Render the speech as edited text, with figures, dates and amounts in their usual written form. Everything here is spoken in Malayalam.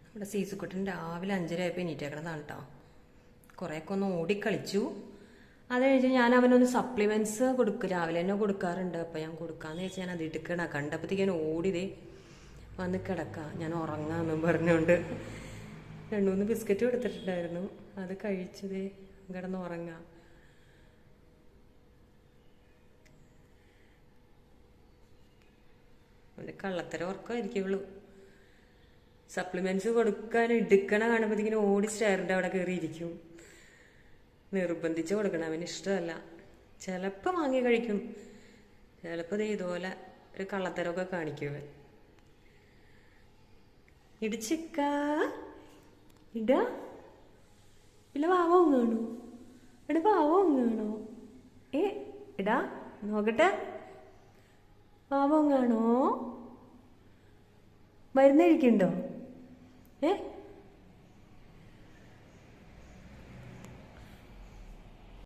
ഇവിടെ സീസുക്കുട്ടൻ രാവിലെ 5:30 ആയപ്പോൾ എണീറ്റേക്കണതാണ് കേട്ടോ. കുറേയൊക്കെ ഒന്ന് ഓടിക്കളിച്ചു. അത് കഴിഞ്ഞ് ഞാൻ അവനൊന്ന് സപ്ലിമെന്റ്സ് കൊടുക്കും, രാവിലെ തന്നെ കൊടുക്കാറുണ്ട്. അപ്പം ഞാൻ കൊടുക്കാന്ന് വെച്ചാൽ ഞാൻ അത് എടുക്കണ കണ്ടപ്പോഴത്തേക്കും ഓടിതേ വന്ന് കിടക്കാം, ഞാൻ ഉറങ്ങാമെന്നും പറഞ്ഞുകൊണ്ട് 2-3 ബിസ്ക്കറ്റ് കൊടുത്തിട്ടുണ്ടായിരുന്നു. അത് കഴിച്ചതേ കിടന്ന് ഉറങ്ങാം. അവൻ്റെ കള്ളത്തരം ഉറക്കമായിരിക്കുള്ളൂ. സപ്ലിമെന്റ്സ് കൊടുക്കാൻ എടുക്കണ കാണുമ്പോഴത്തേക്കിനും ഓടി സ്റ്റെയറിൻ്റെ അവിടെ കയറിയിരിക്കും. നിർബന്ധിച്ച് കൊടുക്കണം, അവന് ഇഷ്ടമല്ല. ചിലപ്പോൾ വാങ്ങി കഴിക്കും, ചിലപ്പോൾ ഇതുപോലെ ഒരു കള്ളത്തരമൊക്കെ കാണിക്കും അവൻ. ഇടിച്ചിക്ക ഇടാ ഇല്ല, പാവ ഒങ്ങാണോ? എടാ പാവ ഒങ്ങാണോ? ഇടാ നോക്കട്ടെ, പാവ ഒങ്ങാണോ? മരുന്ന് കഴിക്കണ്ടോ?